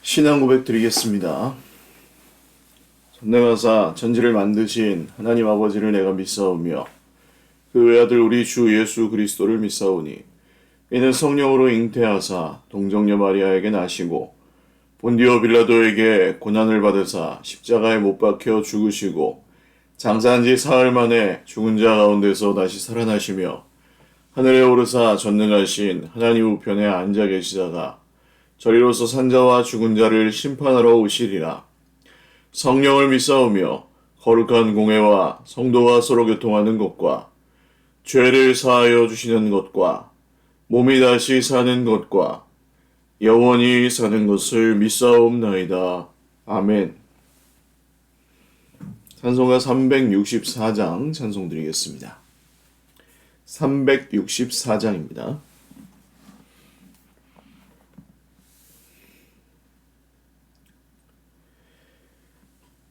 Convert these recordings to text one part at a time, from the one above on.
신앙 고백 드리겠습니다. 전능하사 천지를 만드신 하나님 아버지를 내가 믿사오며 그 외아들 우리 주 예수 그리스도를 믿사오니 이는 성령으로 잉태하사 동정녀 마리아에게 나시고 본디오 빌라도에게 고난을 받으사 십자가에 못 박혀 죽으시고 장사한 지 사흘 만에 죽은 자 가운데서 다시 살아나시며 하늘에 오르사 전능하신 하나님 우편에 앉아 계시다가 저리로서 산자와 죽은 자를 심판하러 오시리라. 성령을 믿사오며 거룩한 공회와 성도와 서로 교통하는 것과 죄를 사하여 주시는 것과 몸이 다시 사는 것과 영원히 사는 것을 믿사옵나이다. 아멘. 찬송가 364장 찬송 드리겠습니다. 364장입니다.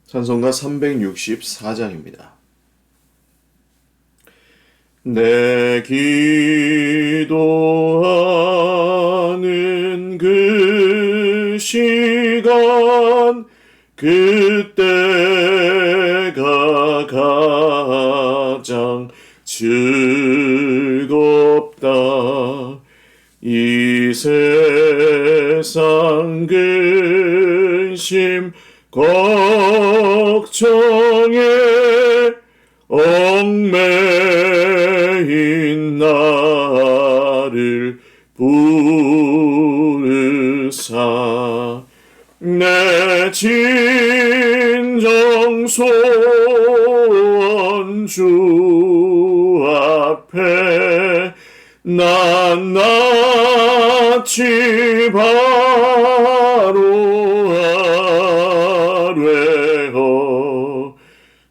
찬송가 364장입니다. 내 기도하는 그 시간 그때가 가장 즐겁다. 이 세상 근심 걱정에 얽매인 나를 부르사 내 진정 소원 주 앞에 낱낱이 바로 아뢰어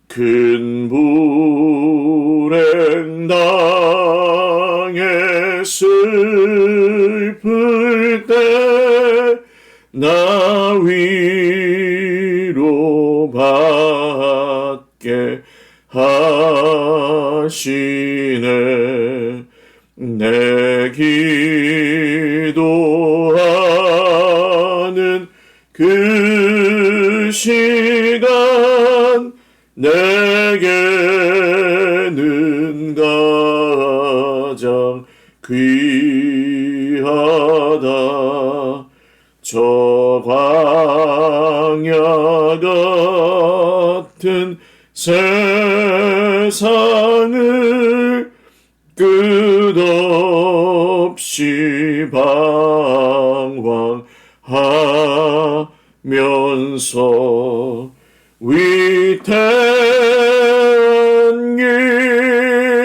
큰 불행 당해 슬플 때 나 위로 받게 하시네. 내 기도하는 그 시간 내게는 가장 귀하다. 저 광야 같은 세상을 끝없이 방황하면서 위태한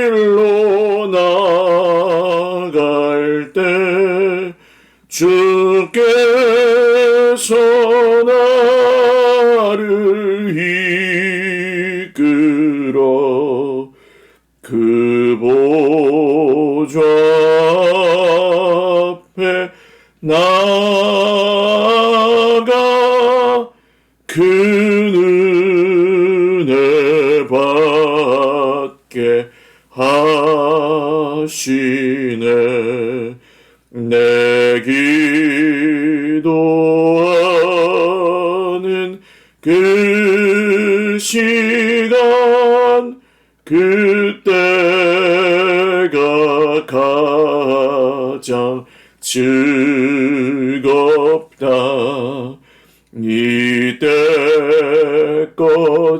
길로 나갈 때 주께서 나를 이끌어 그 보좌 앞에 나아가 그 은혜 받게 하시네. 내 기도하는 그 시간 그때가 가장 즐겁다. 이때껏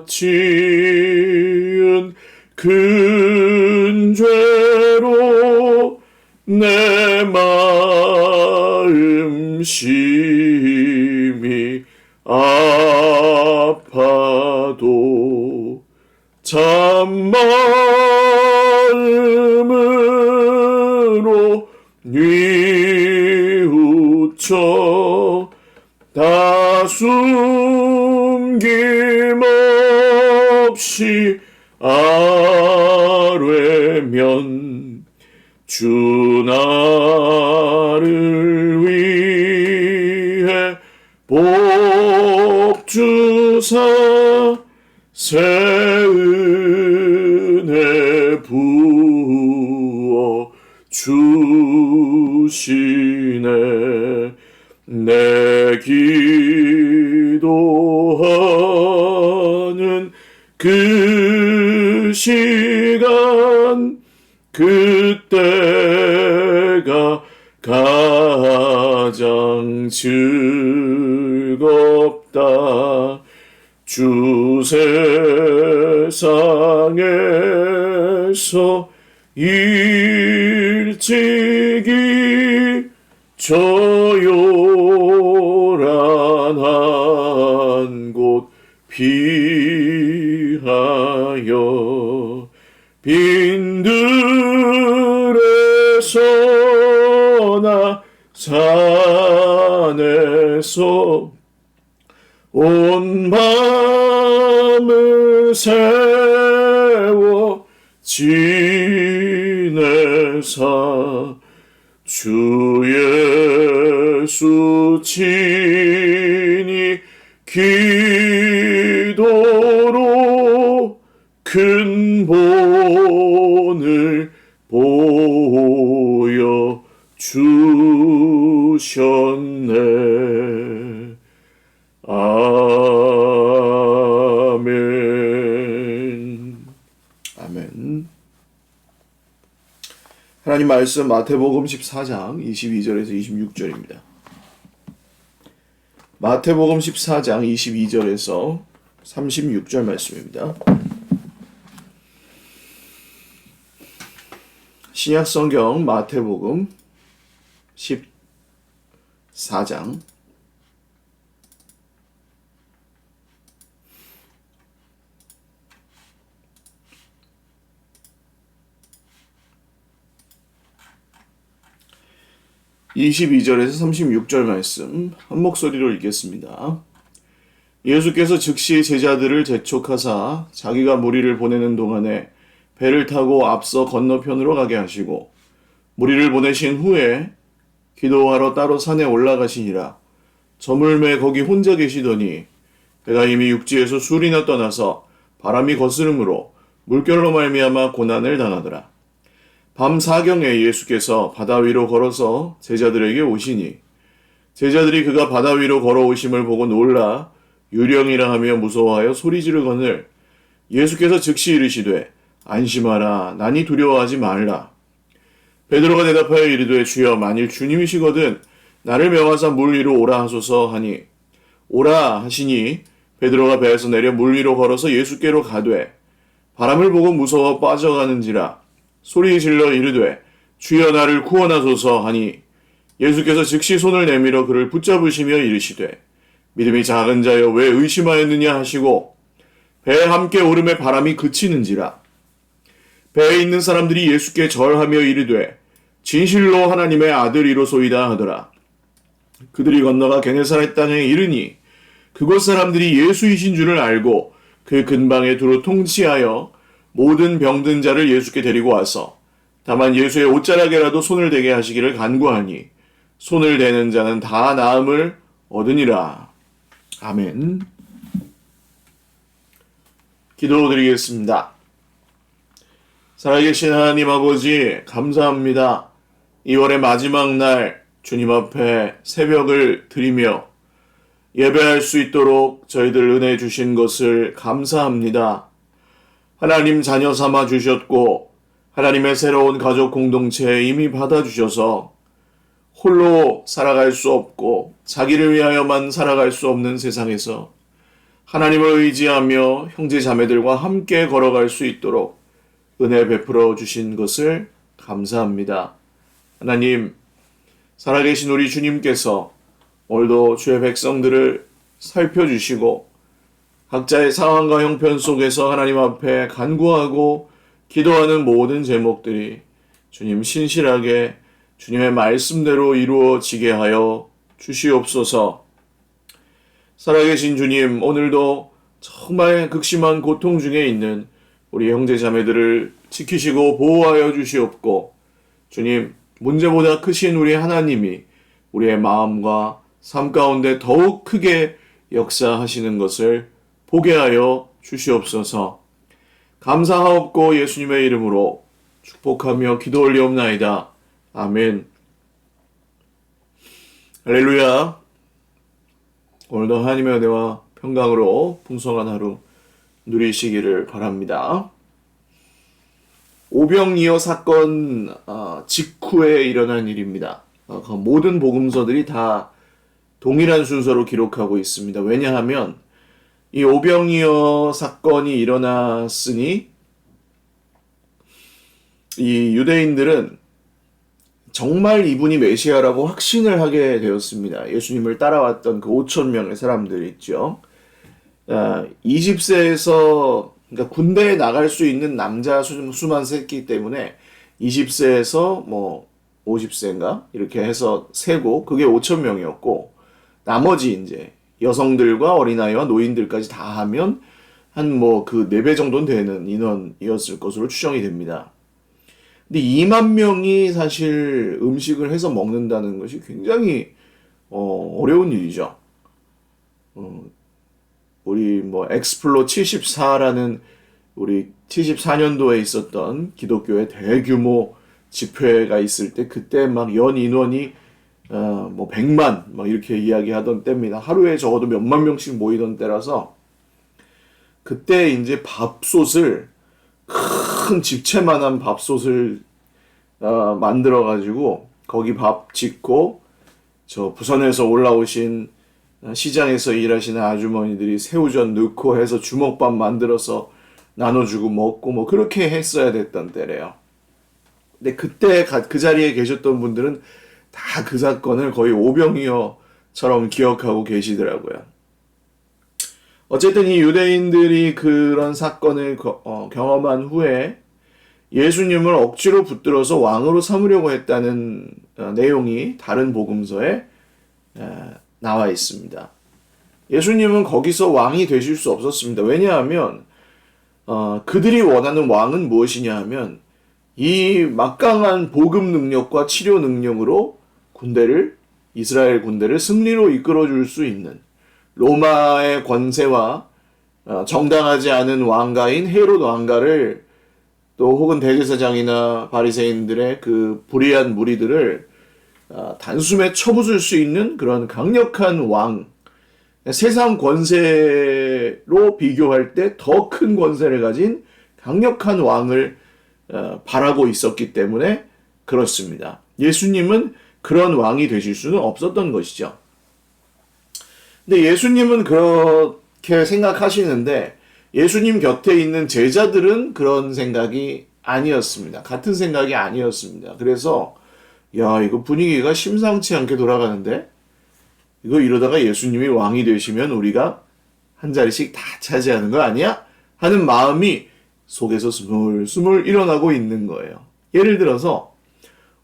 지은 큰 죄로 내 마음 심히 아파도 참마음으로 뉘우쳐 다 숨김없이 아뢰면 주 나를 위해 복 주사 새 은혜 부어 주시네. 내 기도하는 그 시간 그때가 가장 즐겁다. 주 세상에서 일찍이 저요란한 곳 피하여 빈들에서나 산에서 온 마음을 세워 지내사 주 예수 친히 기도로 큰 본을 보여 주셨네. 아멘. 아멘. 하나님 말씀 마태복음 14장 22절에서 26절입니다. 마태복음 14장 22절에서 36절 말씀입니다. 신약성경 마태복음 14장 22절에서 36절 말씀 한 목소리로 읽겠습니다. 예수께서 즉시 제자들을 재촉하사 자기가 무리를 보내는 동안에 배를 타고 앞서 건너편으로 가게 하시고 무리를 보내신 후에 기도하러 따로 산에 올라가시니라. 저물매 거기 혼자 계시더니 배가 이미 육지에서 술이나 떠나서 바람이 거스름으로 물결로 말미암아 고난을 당하더라. 밤 사경에 예수께서 바다 위로 걸어서 제자들에게 오시니 제자들이 그가 바다 위로 걸어오심을 보고 놀라 유령이라 하며 무서워하여 소리 지르거늘 예수께서 즉시 이르시되 안심하라 나니 두려워하지 말라. 베드로가 대답하여 이르되 주여 만일 주님이시거든 나를 명하사 물 위로 오라 하소서 하니 오라 하시니 베드로가 배에서 내려 물 위로 걸어서 예수께로 가되 바람을 보고 무서워 빠져가는지라 소리 질러 이르되 주여 나를 구원하소서 하니 예수께서 즉시 손을 내밀어 그를 붙잡으시며 이르시되 믿음이 작은 자여 왜 의심하였느냐 하시고 배에 함께 오름에 바람이 그치는지라. 배에 있는 사람들이 예수께 절하며 이르되 진실로 하나님의 아들이로소이다 하더라. 그들이 건너가 게네사렛 땅에 이르니 그곳 사람들이 예수이신 줄을 알고 그 근방에 두루 통치하여 모든 병든 자를 예수께 데리고 와서 다만 예수의 옷자락에라도 손을 대게 하시기를 간구하니 손을 대는 자는 다 나음을 얻으니라. 아멘. 기도드리겠습니다. 살아계신 하나님 아버지 감사합니다. 2월의 마지막 날 주님 앞에 새벽을 드리며 예배할 수 있도록 저희들 은혜 주신 것을 감사합니다. 하나님 자녀 삼아 주셨고 하나님의 새로운 가족 공동체에 이미 받아주셔서 홀로 살아갈 수 없고 자기를 위하여만 살아갈 수 없는 세상에서 하나님을 의지하며 형제 자매들과 함께 걸어갈 수 있도록 은혜 베풀어 주신 것을 감사합니다. 하나님, 살아계신 우리 주님께서 오늘도 주의 백성들을 살펴주시고 각자의 상황과 형편 속에서 하나님 앞에 간구하고 기도하는 모든 제목들이 주님 신실하게 주님의 말씀대로 이루어지게 하여 주시옵소서. 살아계신 주님, 오늘도 정말 극심한 고통 중에 있는 우리 형제 자매들을 지키시고 보호하여 주시옵고 주님, 문제보다 크신 우리 하나님이 우리의 마음과 삶 가운데 더욱 크게 역사하시는 것을 보게 하여 주시옵소서. 감사하옵고 예수님의 이름으로 축복하며 기도 올리옵나이다. 아멘. 할렐루야. 오늘도 하나님의 은혜와 평강으로 풍성한 하루 누리시기를 바랍니다. 오병이어 사건 직후에 일어난 일입니다. 그 모든 복음서들이 다 동일한 순서로 기록하고 있습니다. 왜냐하면 이 오병이어 사건이 일어났으니 이 유대인들은 정말 이분이 메시아라고 확신을 하게 되었습니다. 예수님을 따라왔던 그 5천 명의 사람들 있죠. 20세에서 그러니까 군대에 나갈 수 있는 남자 수만 셌기 때문에 20세에서 뭐 50세인가 이렇게 해서 세고 그게 5천 명이었고 나머지 이제 여성들과 어린아이와 노인들까지 다 하면 한 뭐 그 4배 정도는 되는 인원이었을 것으로 추정이 됩니다. 근데 2만 명이 사실 음식을 해서 먹는다는 것이 굉장히 어려운 일이죠. 우리 뭐 엑스플로 74라는 우리 74년도에 있었던 기독교의 대규모 집회가 있을 때 그때 막 연 인원이 뭐 100만 막 이렇게 이야기하던 때입니다. 하루에 적어도 몇만 명씩 모이던 때라서 그때 이제 밥솥을 큰 집채만한 밥솥을 만들어가지고 거기 밥 짓고 저 부산에서 올라오신 시장에서 일하시는 아주머니들이 새우젓 넣고 해서 주먹밥 만들어서 나눠주고 먹고 뭐 그렇게 했어야 됐던 때래요. 근데 그때 그 자리에 계셨던 분들은 다 그 사건을 거의 오병이어처럼 기억하고 계시더라고요. 어쨌든 이 유대인들이 그런 사건을 경험한 후에 예수님을 억지로 붙들어서 왕으로 삼으려고 했다는 내용이 다른 복음서에 나와 있습니다. 예수님은 거기서 왕이 되실 수 없었습니다. 왜냐하면 그들이 원하는 왕은 무엇이냐 하면 이 막강한 복음 능력과 치료 능력으로 이스라엘 군대를 승리로 이끌어줄 수 있는 로마의 권세와 정당하지 않은 왕가인 헤롯 왕가를 또 혹은 대제사장이나 바리새인들의 그 불의한 무리들을 단숨에 쳐부술 수 있는 그런 강력한 왕, 세상 권세로 비교할 때 더 큰 권세를 가진 강력한 왕을 바라고 있었기 때문에 그렇습니다. 예수님은 그런 왕이 되실 수는 없었던 것이죠. 근데 예수님은 그렇게 생각하시는데 예수님 곁에 있는 제자들은 그런 생각이 아니었습니다. 같은 생각이 아니었습니다. 그래서 야, 이거 분위기가 심상치 않게 돌아가는데 이거 이러다가 예수님이 왕이 되시면 우리가 한 자리씩 다 차지하는 거 아니야? 하는 마음이 속에서 스물스물 일어나고 있는 거예요. 예를 들어서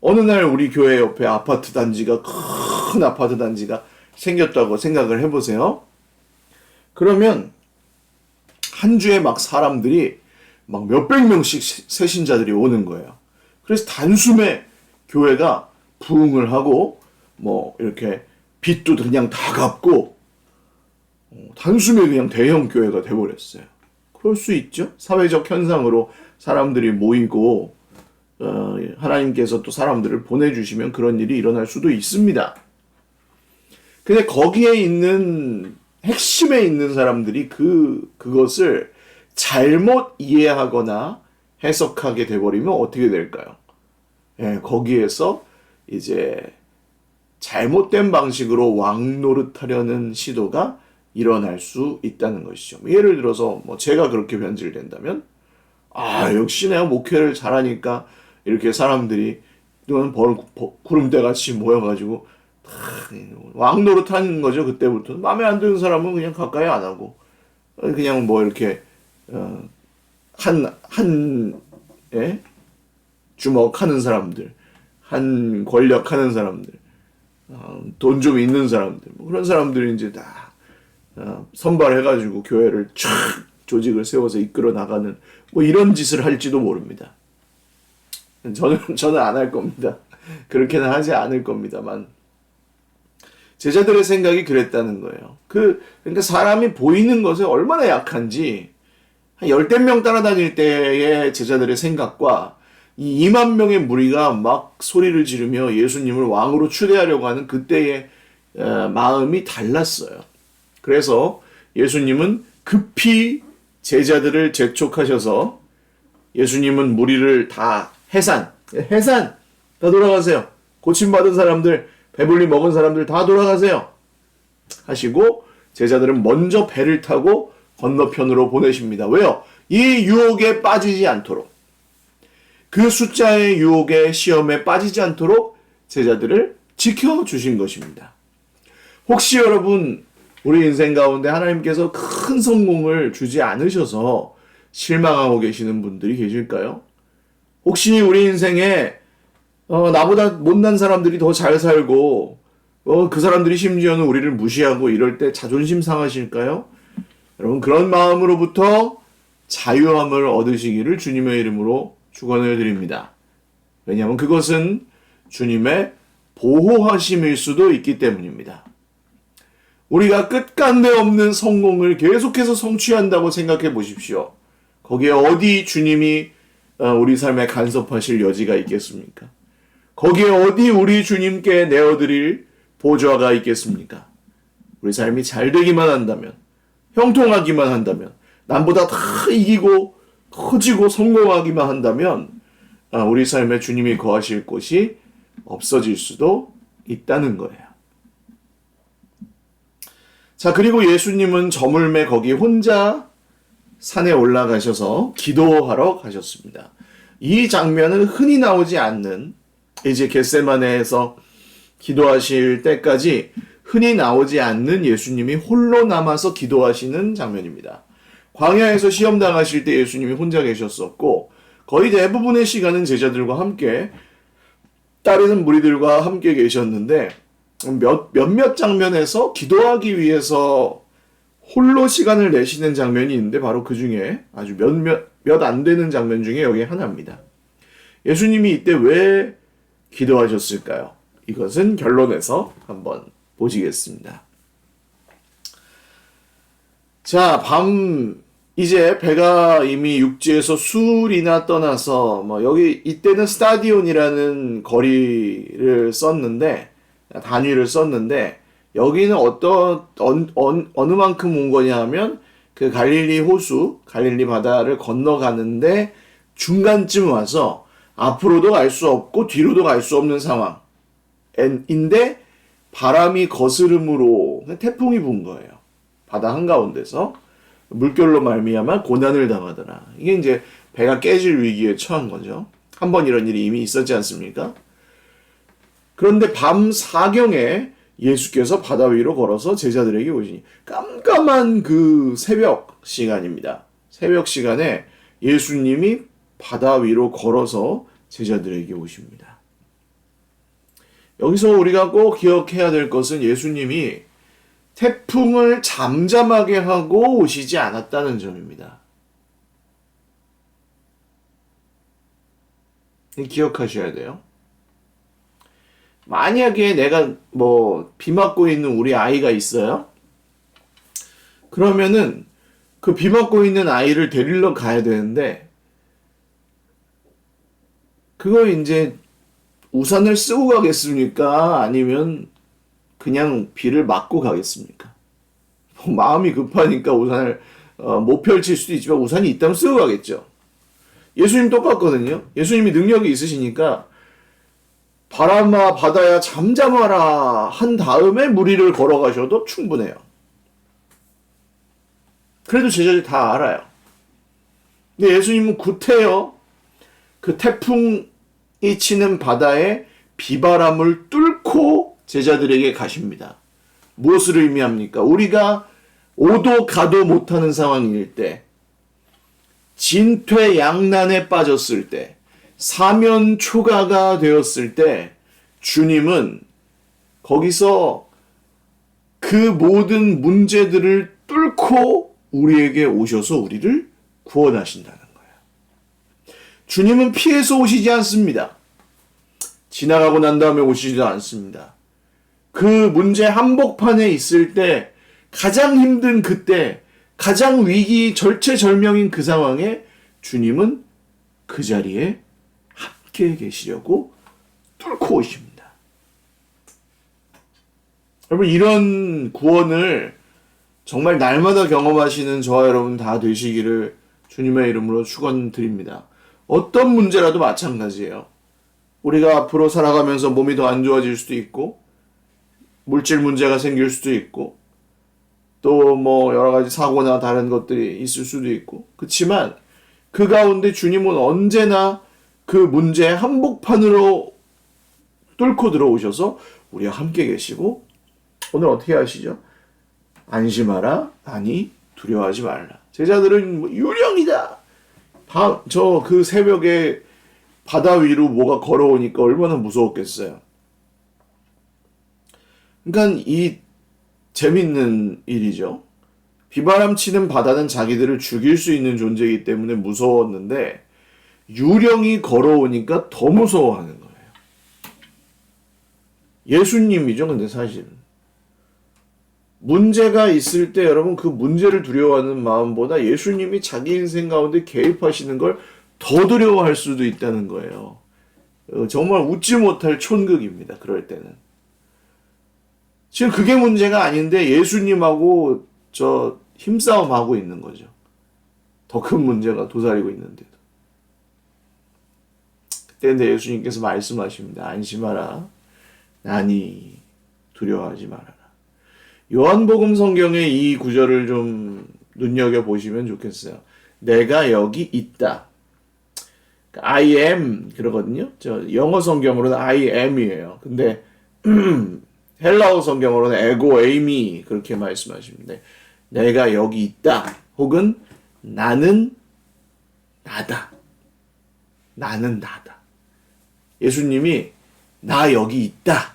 어느 날 우리 교회 옆에 큰 아파트 단지가 생겼다고 생각을 해보세요. 그러면 한 주에 막 사람들이 막 몇백 명씩 새신자들이 오는 거예요. 그래서 단숨에 교회가 부흥을 하고 뭐 이렇게 빚도 그냥 다 갚고 단숨에 그냥 대형 교회가 돼버렸어요. 그럴 수 있죠. 사회적 현상으로 사람들이 모이고 하나님께서 또 사람들을 보내주시면 그런 일이 일어날 수도 있습니다. 근데 거기에 있는 핵심에 있는 사람들이 그것을 잘못 이해하거나 해석하게 돼버리면 어떻게 될까요? 거기에서 이제 잘못된 방식으로 왕 노릇하려는 시도가 일어날 수 있다는 것이죠. 예를 들어서 뭐 제가 그렇게 변질된다면 역시 내가 목회를 잘하니까 이렇게 사람들이 구름대 같이 모여가지고 왕 노릇하는 거죠. 그때부터 마음에 안 드는 사람은 그냥 가까이 안 하고 그냥 뭐 이렇게 주먹하는 사람들, 한 권력하는 사람들, 돈 좀 있는 사람들, 뭐 그런 사람들이 이제 다 선발해가지고 교회를 쫙 조직을 세워서 이끌어 나가는 뭐 이런 짓을 할지도 모릅니다. 저는 안 할 겁니다. 그렇게는 하지 않을 겁니다만 제자들의 생각이 그랬다는 거예요. 그러니까 사람이 보이는 것에 얼마나 약한지 한 10대 명 따라다닐 때의 제자들의 생각과 이 2만 명의 무리가 막 소리를 지르며 예수님을 왕으로 추대하려고 하는 그때의 마음이 달랐어요. 그래서 예수님은 급히 제자들을 재촉하셔서 예수님은 무리를 다 해산 다 돌아가세요. 고침받은 사람들, 배불리 먹은 사람들 다 돌아가세요 하시고 제자들은 먼저 배를 타고 건너편으로 보내십니다. 왜요? 이 유혹에 빠지지 않도록, 그 숫자의 유혹의 시험에 빠지지 않도록 제자들을 지켜주신 것입니다. 혹시 여러분 우리 인생 가운데 하나님께서 큰 성공을 주지 않으셔서 실망하고 계시는 분들이 계실까요? 혹시 우리 인생에 나보다 못난 사람들이 더 잘 살고 그 사람들이 심지어는 우리를 무시하고 이럴 때 자존심 상하실까요? 여러분 그런 마음으로부터 자유함을 얻으시기를 주님의 이름으로 축원을 드립니다. 왜냐하면 그것은 주님의 보호하심일 수도 있기 때문입니다. 우리가 끝간데 없는 성공을 계속해서 성취한다고 생각해 보십시오. 거기에 어디 주님이 우리 삶에 간섭하실 여지가 있겠습니까? 거기에 어디 우리 주님께 내어드릴 보좌가 있겠습니까? 우리 삶이 잘 되기만 한다면, 형통하기만 한다면, 남보다 다 이기고 커지고 성공하기만 한다면 우리 삶에 주님이 거하실 곳이 없어질 수도 있다는 거예요. 자, 그리고 예수님은 저물매 거기 혼자 산에 올라가셔서 기도하러 가셨습니다. 이 장면은 흔히 나오지 않는, 이제 겟세마네에서 기도하실 때까지 흔히 나오지 않는 예수님이 홀로 남아서 기도하시는 장면입니다. 광야에서 시험 당하실 때 예수님이 혼자 계셨었고 거의 대부분의 시간은 제자들과 함께 따르는 무리들과 함께 계셨는데 몇몇 장면에서 기도하기 위해서 홀로 시간을 내시는 장면이 있는데 바로 그 중에 아주 몇 안 되는 장면 중에 여기 하나입니다. 예수님이 이때 왜 기도하셨을까요? 이것은 결론에서 한번 보시겠습니다. 자, 이제 배가 이미 육지에서 수리나 떠나서 여기 이때는 스타디온이라는 거리를 썼는데 단위를 썼는데 여기는 어느 만큼 온 거냐 하면 그 갈릴리 호수, 갈릴리 바다를 건너가는데 중간쯤 와서 앞으로도 갈 수 없고 뒤로도 갈 수 없는 상황인데 바람이 거스름으로 태풍이 분 거예요. 바다 한가운데서 물결로 말미암아 고난을 당하더라. 이게 이제 배가 깨질 위기에 처한 거죠. 한 번 이런 일이 이미 있었지 않습니까? 그런데 밤 사경에 예수께서 바다 위로 걸어서 제자들에게 오시니 깜깜한 그 새벽 시간입니다. 새벽 시간에 예수님이 바다 위로 걸어서 제자들에게 오십니다. 여기서 우리가 꼭 기억해야 될 것은 예수님이 태풍을 잠잠하게 하고 오시지 않았다는 점입니다. 기억하셔야 돼요. 만약에 내가 비 맞고 있는 우리 아이가 있어요? 그러면은 그 비 맞고 있는 아이를 데리러 가야 되는데 그거 이제 우산을 쓰고 가겠습니까? 아니면 그냥 비를 맞고 가겠습니까? 마음이 급하니까 우산을 못 펼칠 수도 있지만 우산이 있다면 쓰고 가겠죠. 예수님 똑같거든요. 예수님이 능력이 있으시니까 바람아 바다야 잠잠하라 한 다음에 무리를 걸어가셔도 충분해요. 그래도 제자들이 다 알아요. 근데 예수님은 구태여 그 태풍이 치는 바다에 비바람을 뚫고 제자들에게 가십니다. 무엇을 의미합니까? 우리가 오도 가도 못하는 상황일 때, 진퇴양난에 빠졌을 때, 사면초가가 되었을 때 주님은 거기서 그 모든 문제들을 뚫고 우리에게 오셔서 우리를 구원하신다는 거예요. 주님은 피해서 오시지 않습니다. 지나가고 난 다음에 오시지도 않습니다. 그 문제 한복판에 있을 때 가장 힘든 그때 가장 위기 절체절명인 그 상황에 주님은 그 자리에 함께 계시려고 뚫고 오십니다. 여러분 이런 구원을 정말 날마다 경험하시는 저와 여러분 다 되시기를 주님의 이름으로 축원드립니다. 어떤 문제라도 마찬가지예요. 우리가 앞으로 살아가면서 몸이 더 안 좋아질 수도 있고, 물질 문제가 생길 수도 있고, 또 뭐 여러 가지 사고나 다른 것들이 있을 수도 있고, 그렇지만 그 가운데 주님은 언제나 그 문제의 한복판으로 뚫고 들어오셔서 우리와 함께 계시고, 오늘 어떻게 하시죠? 안심하라, 아니 두려워하지 말라. 제자들은 뭐 유령이다. 저 그 새벽에 바다 위로 뭐가 걸어오니까 얼마나 무서웠겠어요. 그러니까 이 재밌는 일이죠. 비바람치는 바다는 자기들을 죽일 수 있는 존재이기 때문에 무서웠는데 유령이 걸어오니까 더 무서워하는 거예요. 예수님이죠. 근데 사실은 문제가 있을 때 여러분 그 문제를 두려워하는 마음보다 예수님이 자기 인생 가운데 개입하시는 걸 더 두려워할 수도 있다는 거예요. 정말 웃지 못할 촌극입니다. 그럴 때는. 지금 그게 문제가 아닌데 예수님하고 저 힘싸움하고 있는 거죠. 더 큰 문제가 도사리고 있는데도. 그때인데 예수님께서 말씀하십니다. 안심하라. 나니 두려워하지 말아라. 요한복음 성경의 이 구절을 좀 눈여겨보시면 좋겠어요. 내가 여기 있다. I am 그러거든요. 저 영어 성경으로는 I am이에요. 근데 헬라어 성경으로는 에고 에이미 그렇게 말씀하십니다. 내가 여기 있다. 혹은 나는 나다. 나는 나다. 예수님이 나 여기 있다.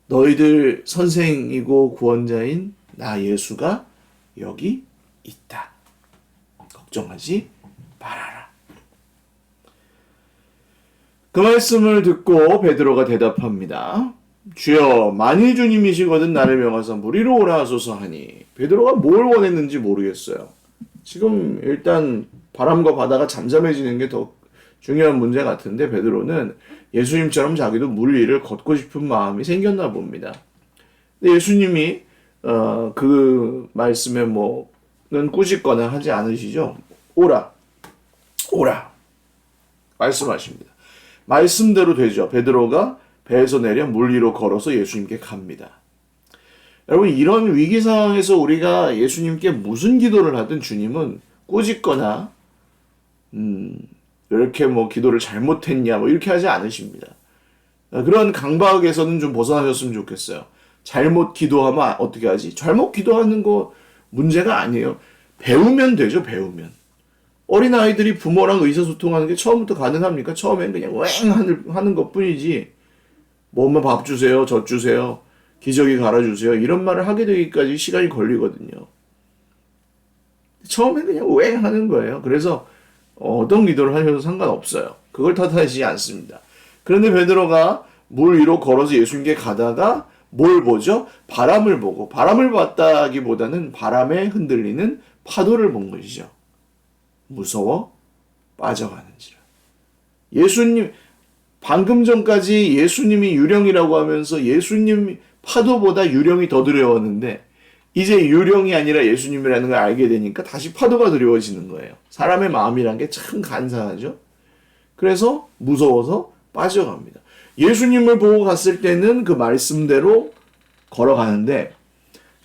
너희들 선생이고 구원자인 나 예수가 여기 있다. 걱정하지 말아라. 그 말씀을 듣고 베드로가 대답합니다. 주여 만일 주님이시거든 나를 명하사 물 위로 오라 하소서 하니 베드로가 뭘 원했는지 모르겠어요. 지금 일단 바람과 바다가 잠잠해지는 게 더 중요한 문제 같은데 베드로는 예수님처럼 자기도 물 위를 걷고 싶은 마음이 생겼나 봅니다. 근데 예수님이 그 말씀에 뭐는 꾸짖거나 하지 않으시죠. 오라 말씀하십니다. 말씀대로 되죠. 베드로가 배에서 내려 물 위로 걸어서 예수님께 갑니다. 여러분 이런 위기 상황에서 우리가 예수님께 무슨 기도를 하든 주님은 꾸짖거나 이렇게 뭐 기도를 잘못했냐 뭐 이렇게 하지 않으십니다. 그런 강박에서는 좀 벗어나셨으면 좋겠어요. 잘못 기도하면 어떻게 하지? 잘못 기도하는 거 문제가 아니에요. 배우면 되죠. 배우면. 어린아이들이 부모랑 의사소통하는 게 처음부터 가능합니까? 처음엔 그냥 왱 하는 것뿐이지 뭐 엄마 밥 주세요. 젖 주세요. 기저귀 갈아주세요. 이런 말을 하게 되기까지 시간이 걸리거든요. 처음엔 그냥 왱 하는 거예요. 그래서 어떤 기도를 하셔도 상관없어요. 그걸 탓하지 않습니다. 그런데 베드로가 물 위로 걸어서 예수님께 가다가 뭘 보죠? 바람을 보고 바람을 봤다기보다는 바람에 흔들리는 파도를 본 것이죠. 무서워 빠져가는지라. 예수님 방금 전까지 예수님이 유령이라고 하면서 예수님 파도보다 유령이 더 두려웠는데 이제 유령이 아니라 예수님이라는 걸 알게 되니까 다시 파도가 두려워지는 거예요. 사람의 마음이란 게 참 간사하죠. 그래서 무서워서 빠져갑니다. 예수님을 보고 갔을 때는 그 말씀대로 걸어가는데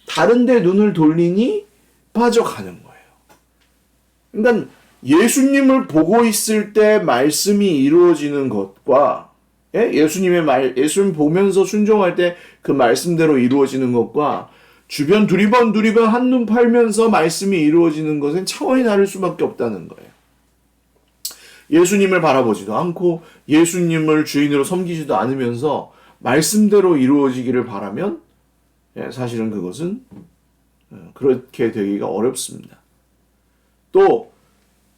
다른 데 눈을 돌리니 빠져가는 거예요. 그러니까 예수님을 보고 있을 때 말씀이 이루어지는 것과 예수님 보면서 순종할 때 그 말씀대로 이루어지는 것과 주변 두리번 한눈 팔면서 말씀이 이루어지는 것은 차원이 다를 수밖에 없다는 거예요. 예수님을 바라보지도 않고 예수님을 주인으로 섬기지도 않으면서 말씀대로 이루어지기를 바라면 사실은 그것은 그렇게 되기가 어렵습니다. 또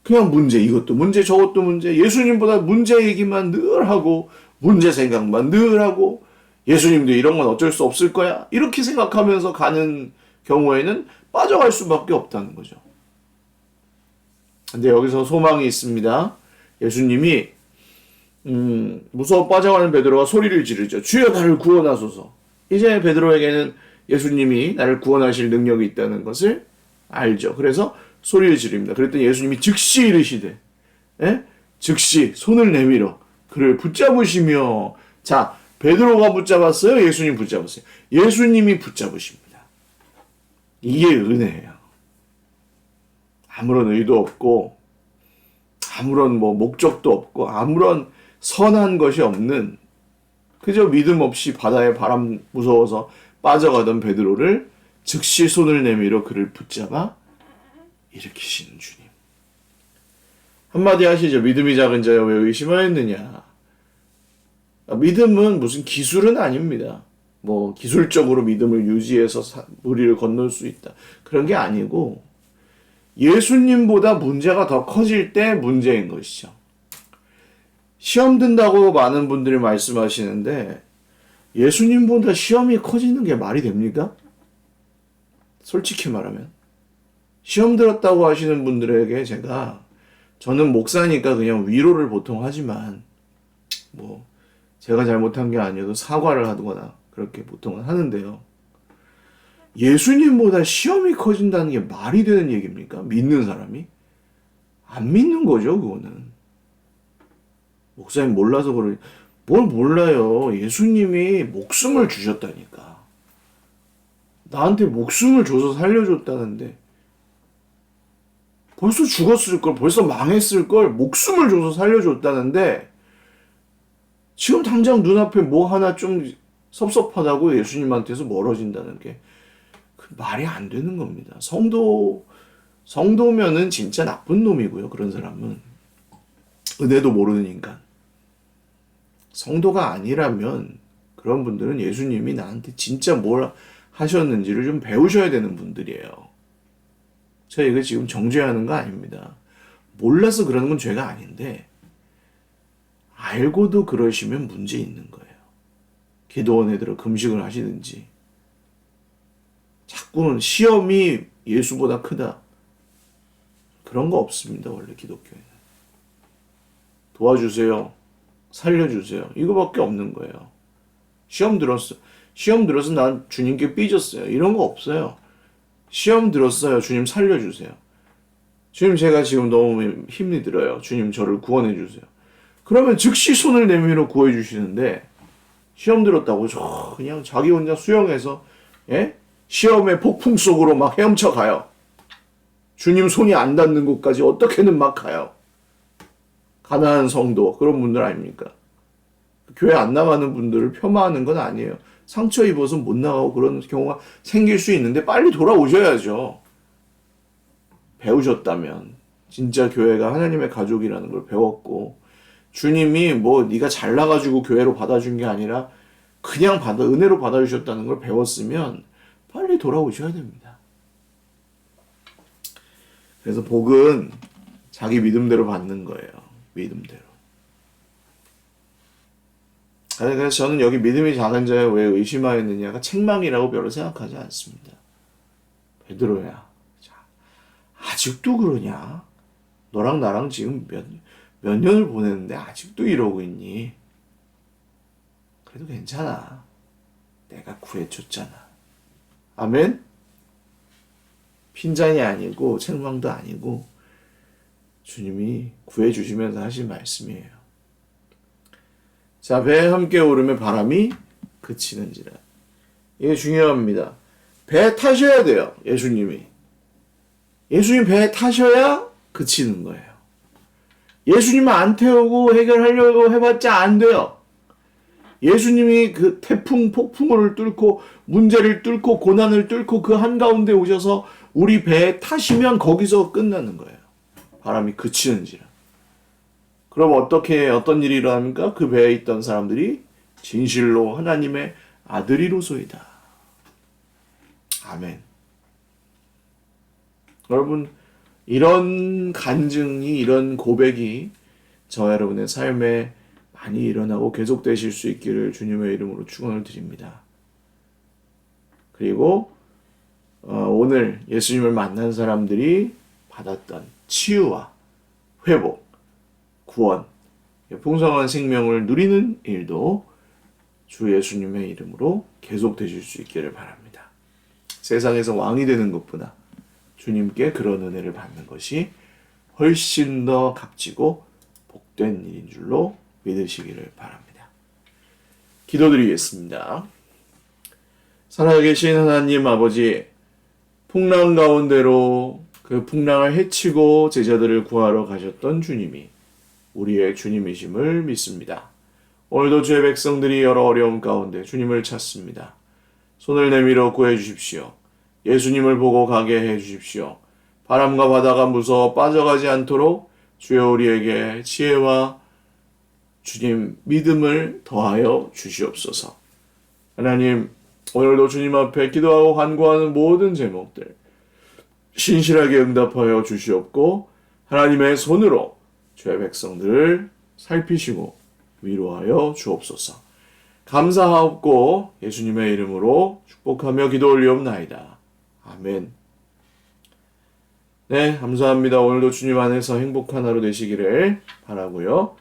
그냥 문제, 이것도 문제, 저것도 문제, 예수님보다 문제 얘기만 늘 하고 문제 생각만 늘 하고 예수님도 이런 건 어쩔 수 없을 거야 이렇게 생각하면서 가는 경우에는 빠져갈 수밖에 없다는 거죠. 근데 여기서 소망이 있습니다. 예수님이 무서워 빠져가는 베드로가 소리를 지르죠. 주여 나를 구원하소서. 이제 베드로에게는 예수님이 나를 구원하실 능력이 있다는 것을 알죠. 그래서 소리를 지릅니다. 그랬더니 예수님이 즉시 이르시되, 예? 즉시 손을 내밀어 그를 붙잡으시며, 자, 베드로가 붙잡았어요? 예수님 붙잡았어요? 예수님이 붙잡으십니다. 이게 은혜예요. 아무런 의도 없고, 아무런 목적도 없고, 아무런 선한 것이 없는, 그저 믿음 없이 바다에 바람 무서워서 빠져가던 베드로를 즉시 손을 내밀어 그를 붙잡아 일으키시는 주님. 한마디 하시죠. 믿음이 작은 자여 왜 의심하였느냐. 믿음은 무슨 기술은 아닙니다. 기술적으로 믿음을 유지해서 우리를 건널 수 있다. 그런 게 아니고 예수님보다 문제가 더 커질 때 문제인 것이죠. 시험 든다고 많은 분들이 말씀하시는데 예수님보다 시험이 커지는 게 말이 됩니까? 솔직히 말하면. 시험 들었다고 하시는 분들에게 저는 목사니까 그냥 위로를 보통 하지만, 제가 잘못한 게 아니어도 사과를 하거나 그렇게 보통은 하는데요. 예수님보다 시험이 커진다는 게 말이 되는 얘기입니까? 믿는 사람이? 안 믿는 거죠, 그거는. 목사님 몰라서 그러니, 뭘 몰라요. 예수님이 목숨을 주셨다니까. 나한테 목숨을 줘서 살려줬다는데, 벌써 죽었을걸, 벌써 망했을걸, 목숨을 줘서 살려줬다는데, 지금 당장 눈앞에 뭐 하나 좀 섭섭하다고 예수님한테서 멀어진다는 게 말이 안 되는 겁니다. 성도면은 진짜 나쁜 놈이고요. 그런 사람은. 은혜도 모르는 인간. 성도가 아니라면 그런 분들은 예수님이 나한테 진짜 뭘 하셨는지를 좀 배우셔야 되는 분들이에요. 제가 이거 지금 정죄하는 거 아닙니다. 몰라서 그러는 건 죄가 아닌데 알고도 그러시면 문제 있는 거예요. 기도원에 들어 금식을 하시든지 자꾸는 시험이 예수보다 크다. 그런 거 없습니다. 원래 기독교에는. 도와주세요. 살려주세요. 이거밖에 없는 거예요. 시험 들었어. 시험 들어서 난 주님께 삐졌어요. 이런 거 없어요. 시험 들었어요. 주님 살려주세요. 주님 제가 지금 너무 힘이 들어요. 주님 저를 구원해 주세요. 그러면 즉시 손을 내밀어 구해 주시는데 시험 들었다고 그냥 자기 혼자 수영해서 시험의 폭풍 속으로 막 헤엄쳐 가요. 주님 손이 안 닿는 곳까지 어떻게든 막 가요. 가난한 성도 그런 분들 아닙니까? 교회 안 나가는 분들을 폄하하는 건 아니에요. 상처 입어서 못 나가고 그런 경우가 생길 수 있는데 빨리 돌아오셔야죠. 배우셨다면 진짜 교회가 하나님의 가족이라는 걸 배웠고 주님이 네가 잘나가지고 교회로 받아준 게 아니라 그냥 은혜로 받아주셨다는 걸 배웠으면 빨리 돌아오셔야 됩니다. 그래서 복은 자기 믿음대로 받는 거예요. 믿음대로. 그래서 저는 여기 믿음이 작은 자여 왜 의심하였느냐가 책망이라고 별로 생각하지 않습니다. 베드로야, 아직도 그러냐? 너랑 나랑 지금 몇 년을 보냈는데 아직도 이러고 있니? 그래도 괜찮아. 내가 구해줬잖아. 아멘? 핀잔이 아니고 책망도 아니고 주님이 구해주시면서 하신 말씀이에요. 자, 배에 함께 오르면 바람이 그치는지라. 이게 중요합니다. 배에 타셔야 돼요. 예수님이. 예수님 배에 타셔야 그치는 거예요. 예수님은 안 태우고 해결하려고 해봤자 안 돼요. 예수님이 그 태풍, 폭풍을 뚫고 문제를 뚫고 고난을 뚫고 그 한가운데 오셔서 우리 배에 타시면 거기서 끝나는 거예요. 바람이 그치는지라. 그럼 어떤 일이 일어납니까? 그 배에 있던 사람들이 진실로 하나님의 아들이로소이다. 아멘. 여러분, 이런 간증이, 이런 고백이 저와 여러분의 삶에 많이 일어나고 계속되실 수 있기를 주님의 이름으로 축원을 드립니다. 그리고 오늘 예수님을 만난 사람들이 받았던 치유와 회복, 구원, 풍성한 생명을 누리는 일도 주 예수님의 이름으로 계속되실 수 있기를 바랍니다. 세상에서 왕이 되는 것보다 주님께 그런 은혜를 받는 것이 훨씬 더 값지고 복된 일인 줄로 믿으시기를 바랍니다. 기도드리겠습니다. 살아계신 하나님 아버지, 풍랑 가운데로 그 풍랑을 헤치고 제자들을 구하러 가셨던 주님이 우리의 주님이심을 믿습니다. 오늘도 주의 백성들이 여러 어려움 가운데 주님을 찾습니다. 손을 내밀어 구해 주십시오. 예수님을 보고 가게 해 주십시오. 바람과 바다가 무서워 빠져가지 않도록 주여 우리에게 지혜와 주님 믿음을 더하여 주시옵소서. 하나님, 오늘도 주님 앞에 기도하고 간구하는 모든 제목들 신실하게 응답하여 주시옵고 하나님의 손으로 주의 백성들을 살피시고 위로하여 주옵소서. 감사하옵고 예수님의 이름으로 축복하며 기도 올리옵나이다. 아멘. 네, 감사합니다. 오늘도 주님 안에서 행복한 하루 되시기를 바라고요.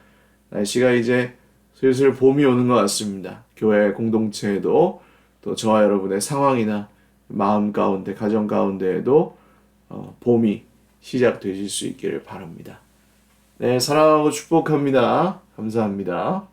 날씨가 이제 슬슬 봄이 오는 것 같습니다. 교회 공동체에도 또 저와 여러분의 상황이나 마음 가운데, 가정 가운데에도 봄이 시작되실 수 있기를 바랍니다. 네, 사랑하고 축복합니다. 감사합니다.